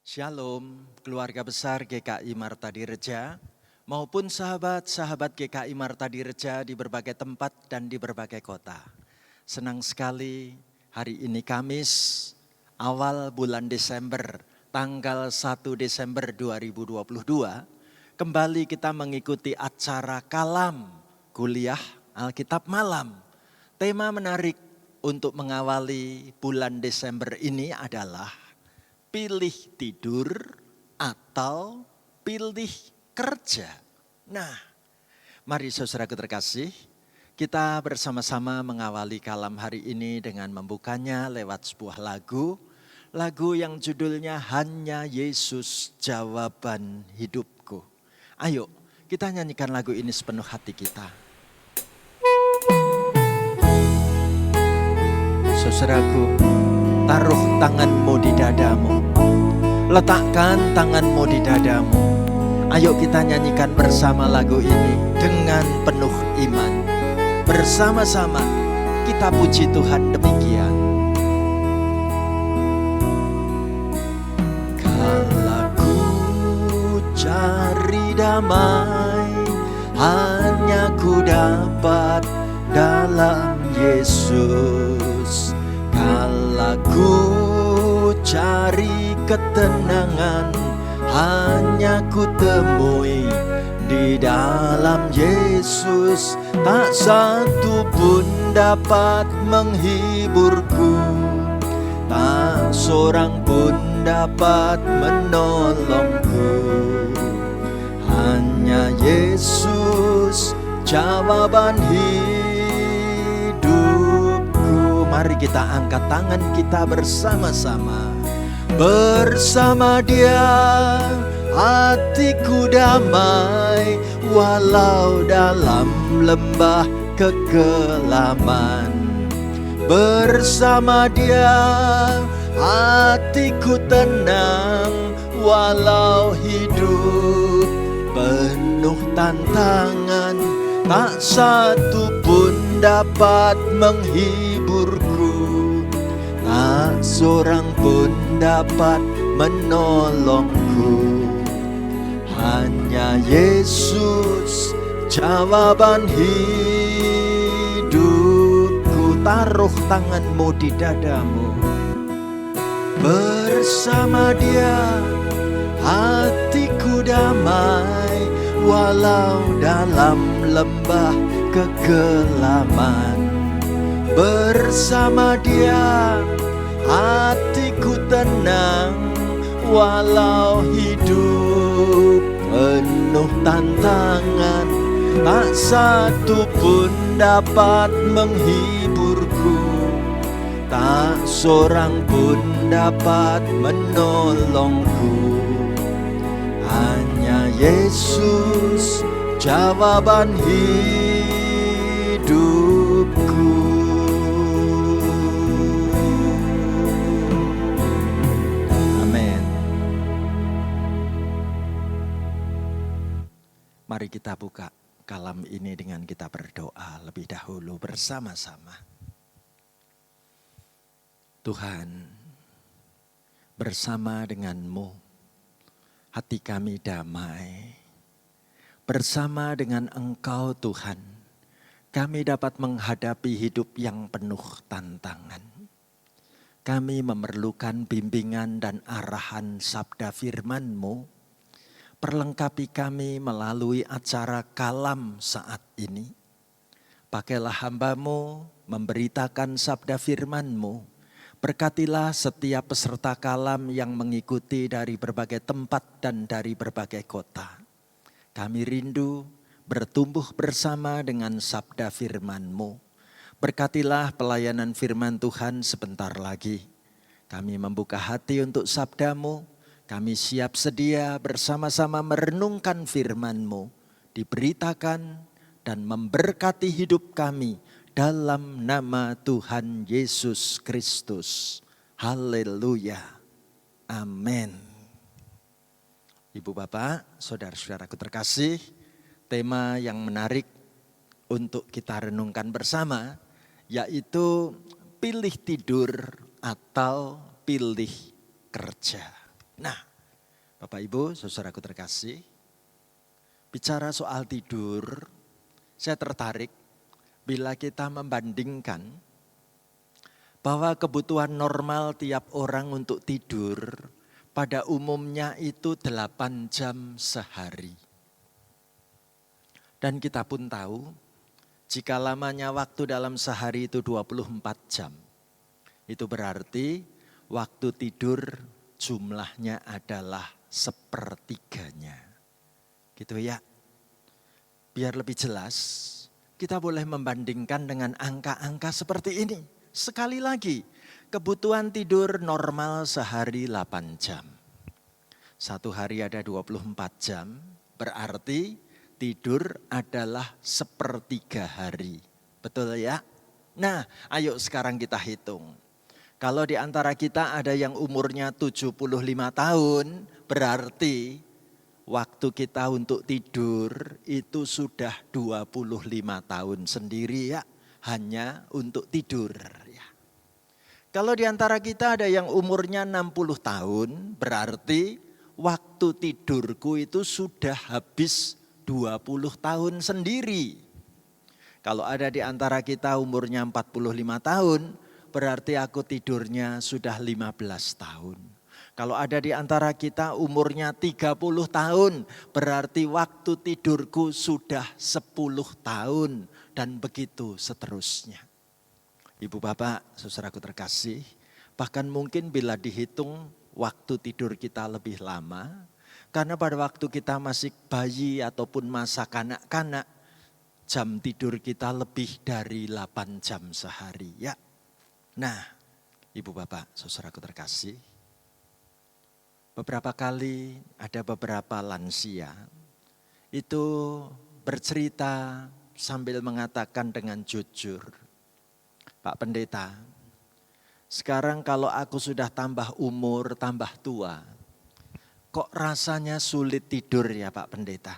Shalom, keluarga besar GKI Marta Direja maupun sahabat-sahabat GKI Marta Direja di berbagai tempat dan di berbagai kota. Senang sekali hari ini Kamis, awal bulan Desember, tanggal 1 Desember 2022, kembali kita mengikuti acara Kalam, Kuliah Alkitab Malam. Tema menarik untuk mengawali bulan Desember ini adalah pilih tidur atau pilih kerja. Nah, mari saudaraku terkasih, kita bersama-sama mengawali kalam hari ini dengan membukanya lewat sebuah lagu. Lagu yang judulnya Hanya Yesus Jawaban Hidupku. Ayo, kita nyanyikan lagu ini sepenuh hati kita. Saudaraku, taruh tanganmu di dadamu. Letakkan tanganmu di dadamu. Ayo kita nyanyikan bersama lagu ini dengan penuh iman. Bersama-sama kita puji Tuhan demikian. Kalau ku cari damai, hanya ku dapat dalam Yesus. Kalau ku cari ketenangan, hanya ku temui di dalam Yesus. Tak satu pun dapat menghiburku, tak seorang pun dapat menolongku. Hanya Yesus jawaban hidupku. Mari kita angkat tangan kita bersama-sama. Bersama Dia hatiku damai, walau dalam lembah kekelaman. Bersama Dia hatiku tenang, walau hidup penuh tantangan. Tak satu pun dapat menghiburku, tak seorang pun dapat menolongku. Hanya Yesus jawaban hidupku. Taruh tanganmu di dadamu. Bersama Dia hatiku damai, walau dalam lembah kekelaman. Bersama Dia hatiku tenang, walau hidup penuh tantangan. Tak satu pun dapat menghiburku, tak seorang pun dapat menolongku. Hanya Yesus jawaban hidupku. Amin. Mari kita buka kalam ini dengan kita berdoa lebih dahulu bersama-sama. Tuhan, bersama denganmu hati kami damai. Bersama dengan Engkau Tuhan, kami dapat menghadapi hidup yang penuh tantangan. Kami memerlukan bimbingan dan arahan sabda firman-Mu. Perlengkapi kami melalui acara kalam saat ini. Pakailah hamba-Mu memberitakan sabda firman-Mu. Berkatilah setiap peserta kalam yang mengikuti dari berbagai tempat dan dari berbagai kota. Kami rindu bertumbuh bersama dengan sabda firman-Mu. Berkatilah pelayanan firman Tuhan sebentar lagi. Kami membuka hati untuk sabda-Mu. Kami siap sedia bersama-sama merenungkan firman-Mu. Diberitakan dan memberkati hidup kami dalam nama Tuhan Yesus Kristus. Haleluya. Amin. Ibu bapak, saudara-saudaraku terkasih, tema yang menarik untuk kita renungkan bersama yaitu pilih tidur atau pilih kerja. Nah, Bapak Ibu, saudaraku terkasih, bicara soal tidur, saya tertarik bila kita membandingkan bahwa kebutuhan normal tiap orang untuk tidur pada umumnya itu 8 jam sehari. Dan kita pun tahu, jika lamanya waktu dalam sehari itu 24 jam, itu berarti waktu tidur jumlahnya adalah sepertiganya. Gitu ya. Biar lebih jelas, kita boleh membandingkan dengan angka-angka seperti ini. Sekali lagi, kebutuhan tidur normal sehari 8 jam. Satu hari ada 24 jam, berarti tidur adalah sepertiga hari. Betul ya? Nah, ayo sekarang kita hitung. Kalau di antara kita ada yang umurnya 75 tahun, berarti waktu kita untuk tidur itu sudah 25 tahun sendiri ya. Hanya untuk tidur. Ya. Kalau di antara kita ada yang umurnya 60 tahun, berarti waktu tidurku itu sudah habis 20 tahun sendiri. Kalau ada di antara kita umurnya 45 tahun, berarti aku tidurnya sudah 15 tahun. Kalau ada di antara kita umurnya 30 tahun, berarti waktu tidurku sudah 10 tahun. Dan begitu seterusnya. Ibu bapak, saudaraku terkasih, bahkan mungkin bila dihitung waktu tidur kita lebih lama, karena pada waktu kita masih bayi ataupun masa kanak-kanak, jam tidur kita lebih dari 8 jam sehari. Ya. Nah, ibu bapak, saudaraku terkasih, beberapa kali ada beberapa lansia itu bercerita sambil mengatakan dengan jujur, Pak Pendeta, sekarang kalau aku sudah tambah umur, tambah tua, kok rasanya sulit tidur ya Pak Pendeta?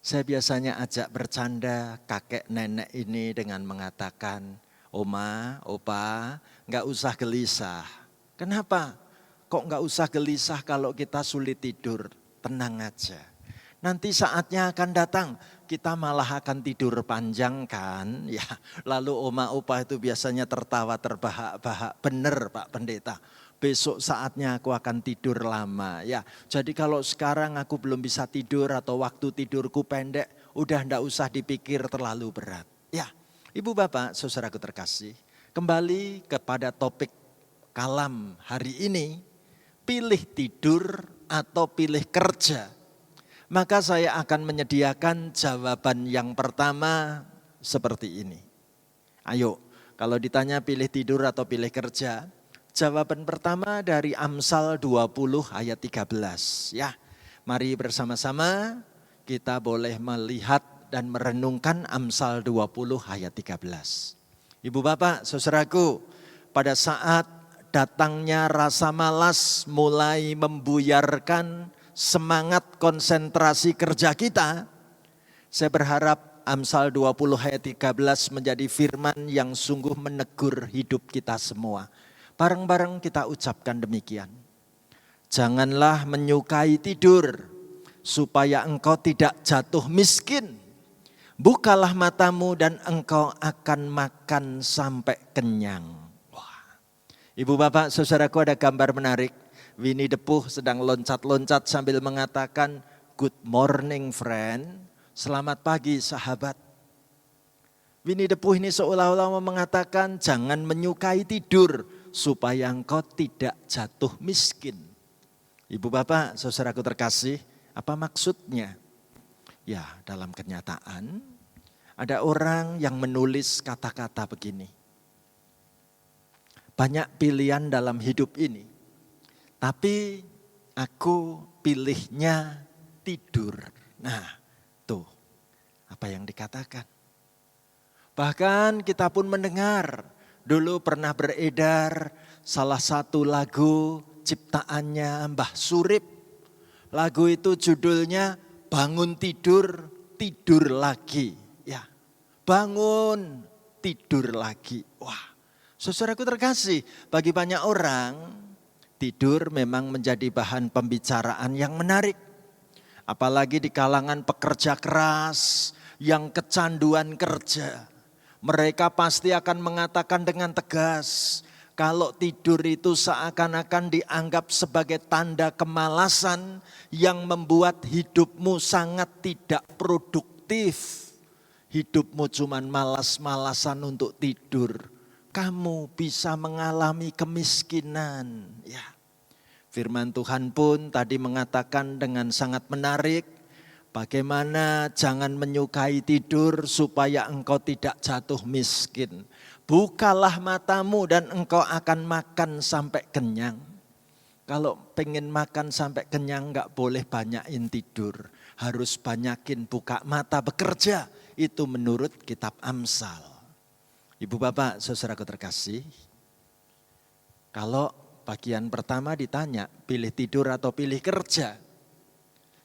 Saya biasanya ajak bercanda kakek nenek ini dengan mengatakan, Oma, Opa, gak usah gelisah. Kenapa? Kok gak usah gelisah kalau kita sulit tidur? Tenang aja. Nanti saatnya akan datang, kita malah akan tidur panjang kan. Ya, lalu Oma Opa itu biasanya tertawa terbahak-bahak. Bener Pak Pendeta, besok saatnya aku akan tidur lama. Ya, jadi kalau sekarang aku belum bisa tidur atau waktu tidurku pendek, udah ndak usah dipikir terlalu berat. Ya, Ibu Bapak, saudaraku terkasih, kembali kepada topik kalam hari ini, pilih tidur atau pilih kerja. Maka saya akan menyediakan jawaban yang pertama seperti ini. Ayo, kalau ditanya pilih tidur atau pilih kerja, jawaban pertama dari Amsal 20 ayat 13. Ya, mari bersama-sama kita boleh melihat dan merenungkan Amsal 20 ayat 13. Ibu bapak, saudaraku, pada saat datangnya rasa malas mulai membuyarkan semangat konsentrasi kerja kita, saya berharap Amsal 20 ayat 13 menjadi firman yang sungguh menegur hidup kita semua. Bareng-bareng kita ucapkan demikian. Janganlah menyukai tidur supaya engkau tidak jatuh miskin. Bukalah matamu dan engkau akan makan sampai kenyang. Wah. Ibu bapak saudaraku, ada gambar menarik. Winnie the Pooh sedang loncat-loncat sambil mengatakan, good morning friend, selamat pagi sahabat. Winnie the Pooh ini seolah-olah mengatakan jangan menyukai tidur supaya engkau tidak jatuh miskin. Ibu bapak, saudaraku terkasih, apa maksudnya? Ya, dalam kenyataan ada orang yang menulis kata-kata begini. Banyak pilihan dalam hidup ini, tapi aku pilihnya tidur. Nah, tuh apa yang dikatakan. Bahkan kita pun mendengar, dulu pernah beredar salah satu lagu ciptaannya Mbah Surip. Lagu itu judulnya Bangun Tidur, Tidur Lagi. Ya, bangun, tidur lagi. Wah, saudaraku terkasih, bagi banyak orang, Tidur memang menjadi bahan pembicaraan yang menarik. Apalagi di kalangan pekerja keras yang kecanduan kerja. Mereka pasti akan mengatakan dengan tegas, kalau tidur itu seakan-akan dianggap sebagai tanda kemalasan yang membuat hidupmu sangat tidak produktif. Hidupmu cuma malas-malasan untuk tidur. Kamu bisa mengalami kemiskinan. Ya. Firman Tuhan pun tadi mengatakan dengan sangat menarik, bagaimana jangan menyukai tidur supaya engkau tidak jatuh miskin. Bukalah matamu dan engkau akan makan sampai kenyang. Kalau pengen makan sampai kenyang enggak boleh banyakin tidur. Harus banyakin buka mata bekerja. Itu menurut kitab Amsal. Ibu bapak saudaraku terkasih. Kalau bagian pertama ditanya pilih tidur atau pilih kerja.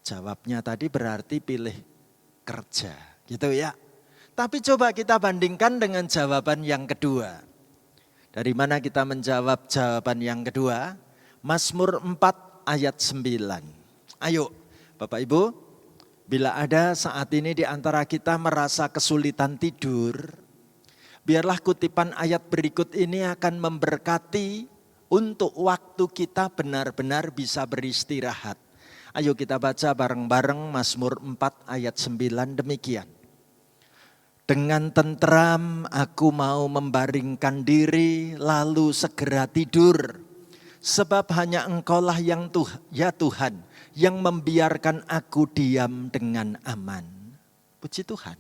Jawabnya tadi berarti pilih kerja, gitu ya. Tapi coba kita bandingkan dengan jawaban yang kedua. Dari mana kita menjawab jawaban yang kedua? Mazmur 4 ayat 9. Ayo Bapak Ibu, bila ada saat ini di antara kita merasa kesulitan tidur, biarlah kutipan ayat berikut ini akan memberkati untuk waktu kita benar-benar bisa beristirahat. Ayo kita baca bareng-bareng Mazmur 4 ayat 9 demikian. Dengan tentram aku mau membaringkan diri lalu segera tidur. Sebab hanya Engkaulah yang ya Tuhan yang membiarkan aku diam dengan aman. Puji Tuhan.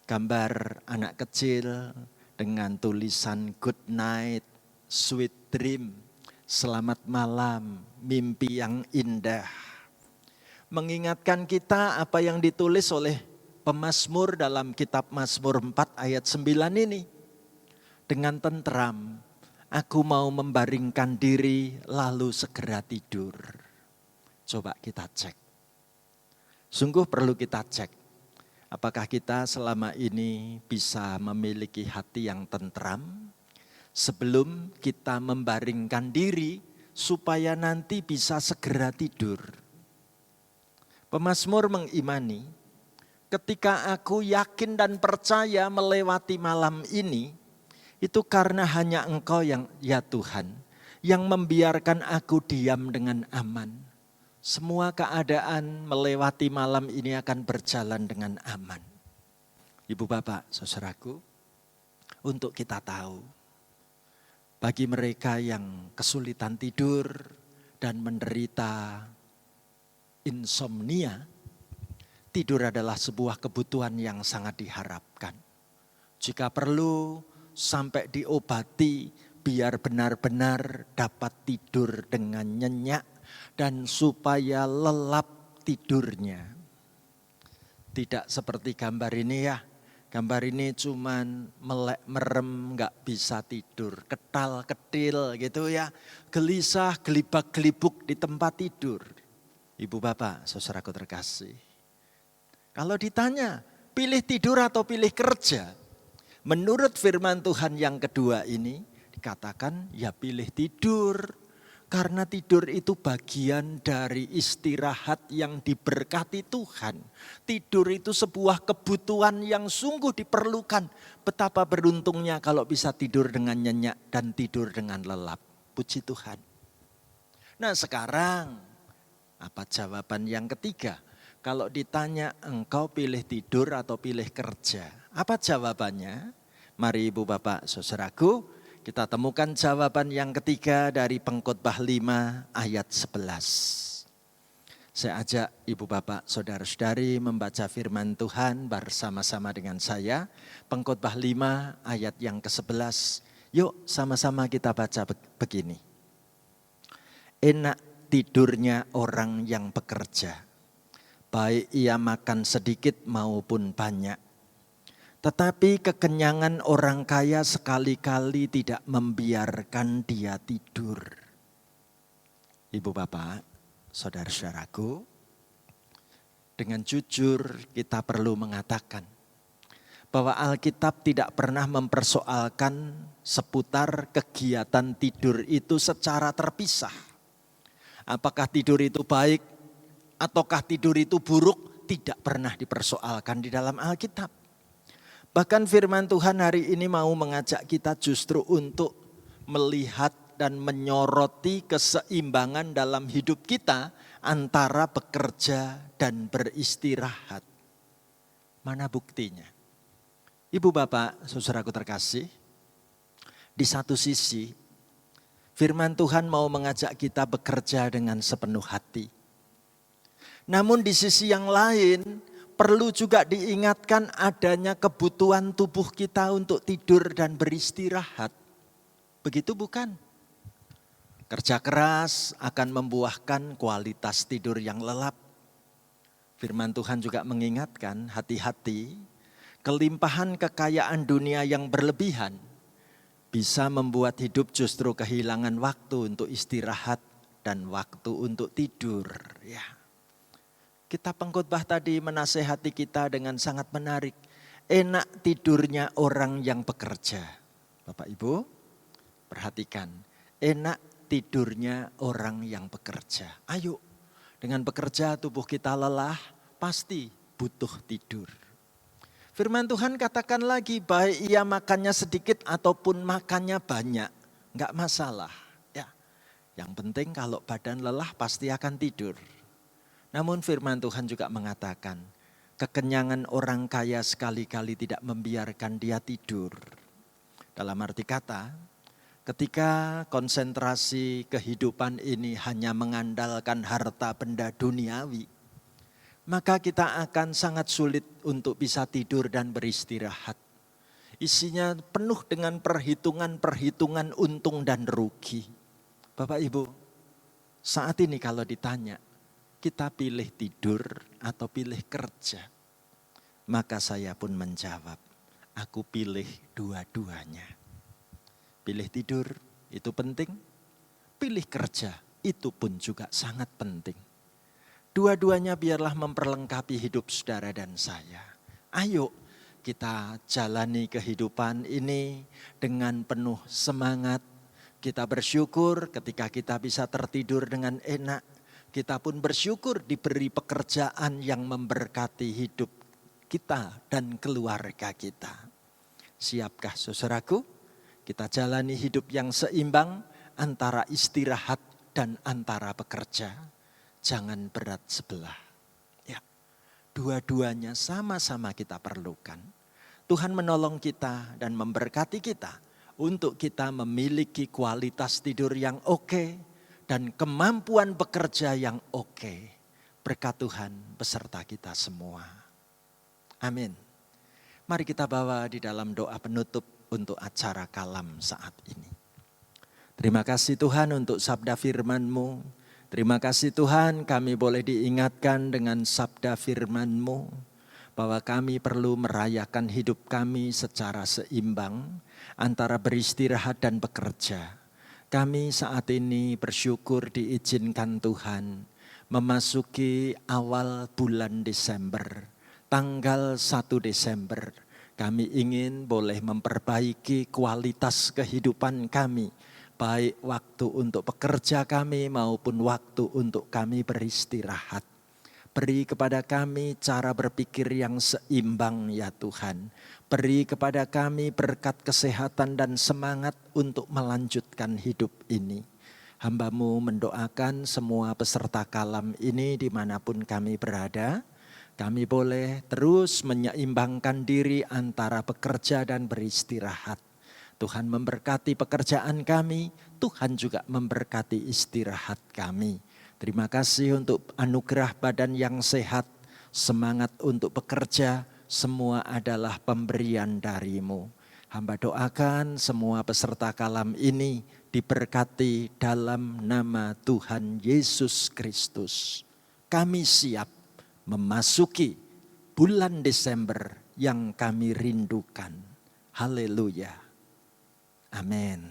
Gambar anak kecil dengan tulisan good night, sweet dream, selamat malam, mimpi yang indah. Mengingatkan kita apa yang ditulis oleh pemazmur dalam kitab Mazmur 4 ayat 9 ini. Dengan tentram, aku mau membaringkan diri lalu segera tidur. Coba kita cek. Sungguh perlu kita cek. Apakah kita selama ini bisa memiliki hati yang tentram sebelum kita membaringkan diri supaya nanti bisa segera tidur. Pemazmur mengimani, ketika aku yakin dan percaya melewati malam ini, itu karena hanya Engkau yang ya Tuhan, yang membiarkan aku diam dengan aman. Semua keadaan melewati malam ini akan berjalan dengan aman. Ibu bapak, saudaraku, untuk kita tahu, bagi mereka yang kesulitan tidur dan menderita insomnia, tidur adalah sebuah kebutuhan yang sangat diharapkan. Jika perlu sampai diobati biar benar-benar dapat tidur dengan nyenyak dan supaya lelap tidurnya. Tidak seperti gambar ini ya. Gambar ini cuman melek merem gak bisa tidur. Ketal ketil gitu ya. Gelisah gelibak gelibuk di tempat tidur. Ibu bapak saudaraku terkasih. Kalau ditanya pilih tidur atau pilih kerja. Menurut firman Tuhan yang kedua ini dikatakan ya pilih tidur. Karena tidur itu bagian dari istirahat yang diberkati Tuhan. Tidur itu sebuah kebutuhan yang sungguh diperlukan. Betapa beruntungnya kalau bisa tidur dengan nyenyak dan tidur dengan lelap. Puji Tuhan. Nah sekarang apa jawaban yang ketiga? Kalau ditanya engkau pilih tidur atau pilih kerja? Apa jawabannya? Mari ibu bapak saudaraku, kita temukan jawaban yang ketiga dari Pengkhotbah 5 ayat 11. Saya ajak ibu bapak saudara-saudari membaca firman Tuhan bersama-sama dengan saya. Pengkhotbah 5 ayat yang ke-11. Yuk sama-sama kita baca begini. Enak tidurnya orang yang bekerja. Baik ia makan sedikit maupun banyak. Tetapi kekenyangan orang kaya sekali-kali tidak membiarkan dia tidur. Ibu bapak, saudara-saudaraku, dengan jujur kita perlu mengatakan bahwa Alkitab tidak pernah mempersoalkan seputar kegiatan tidur itu secara terpisah. Apakah tidur itu baik ataukah tidur itu buruk, tidak pernah dipersoalkan di dalam Alkitab. Bahkan firman Tuhan hari ini mau mengajak kita justru untuk melihat dan menyoroti keseimbangan dalam hidup kita antara bekerja dan beristirahat. Mana buktinya? Ibu bapak, saudaraku terkasih, di satu sisi firman Tuhan mau mengajak kita bekerja dengan sepenuh hati. Namun di sisi yang lain perlu juga diingatkan adanya kebutuhan tubuh kita untuk tidur dan beristirahat. Begitu bukan? Kerja keras akan membuahkan kualitas tidur yang lelap. Firman Tuhan juga mengingatkan hati-hati, kelimpahan kekayaan dunia yang berlebihan bisa membuat hidup justru kehilangan waktu untuk istirahat dan waktu untuk tidur. Ya. Kitab Pengkhotbah tadi menasehati kita dengan sangat menarik. Enak tidurnya orang yang bekerja. Bapak Ibu, perhatikan. Enak tidurnya orang yang bekerja. Ayo, dengan bekerja tubuh kita lelah, pasti butuh tidur. Firman Tuhan katakan lagi, baik ia makannya sedikit ataupun makannya banyak, enggak masalah. Ya, yang penting kalau badan lelah pasti akan tidur. Namun firman Tuhan juga mengatakan, kekenyangan orang kaya sekali-kali tidak membiarkan dia tidur. Dalam arti kata, ketika konsentrasi kehidupan ini hanya mengandalkan harta benda duniawi, maka kita akan sangat sulit untuk bisa tidur dan beristirahat. Isinya penuh dengan perhitungan-perhitungan untung dan rugi. Bapak Ibu, saat ini kalau ditanya, kita pilih tidur atau pilih kerja? Maka saya pun menjawab, aku pilih dua-duanya. Pilih tidur itu penting, pilih kerja itu pun juga sangat penting. Dua-duanya biarlah memperlengkapi hidup saudara dan saya. Ayo kita jalani kehidupan ini dengan penuh semangat. Kita bersyukur ketika kita bisa tertidur dengan enak. Kita pun bersyukur diberi pekerjaan yang memberkati hidup kita dan keluarga kita. Siapkah saudaraku? Kita jalani hidup yang seimbang antara istirahat dan antara bekerja. Jangan berat sebelah. Ya, dua-duanya sama-sama kita perlukan. Tuhan menolong kita dan memberkati kita untuk kita memiliki kualitas tidur yang oke dan kemampuan bekerja yang oke. Berkat Tuhan beserta kita semua. Amin. Mari kita bawa di dalam doa penutup untuk acara kalam saat ini. Terima kasih Tuhan untuk sabda firman-Mu. Terima kasih Tuhan, kami boleh diingatkan dengan sabda firman-Mu bahwa kami perlu merayakan hidup kami secara seimbang antara beristirahat dan bekerja. Kami saat ini bersyukur diizinkan Tuhan memasuki awal bulan Desember, tanggal 1 Desember. Kami ingin boleh memperbaiki kualitas kehidupan kami. Baik waktu untuk bekerja kami maupun waktu untuk kami beristirahat. Beri kepada kami cara berpikir yang seimbang ya Tuhan. Beri kepada kami berkat kesehatan dan semangat untuk melanjutkan hidup ini. Hamba-Mu mendoakan semua peserta kalam ini dimanapun kami berada. Kami boleh terus menyeimbangkan diri antara bekerja dan beristirahat. Tuhan memberkati pekerjaan kami, Tuhan juga memberkati istirahat kami. Terima kasih untuk anugerah badan yang sehat, semangat untuk bekerja, semua adalah pemberian dari-Mu. Hamba doakan semua peserta kalam ini diberkati dalam nama Tuhan Yesus Kristus. Kami siap memasuki bulan Desember yang kami rindukan. Haleluya. Amin.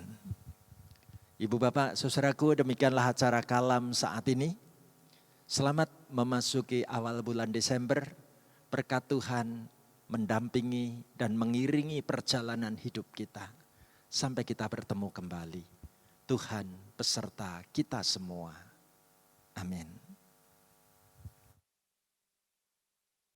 Ibu bapak saudaraku, demikianlah acara kalam saat ini. Selamat memasuki awal bulan Desember. Berkat Tuhan mendampingi dan mengiringi perjalanan hidup kita sampai kita bertemu kembali. Tuhan beserta kita semua. Amin.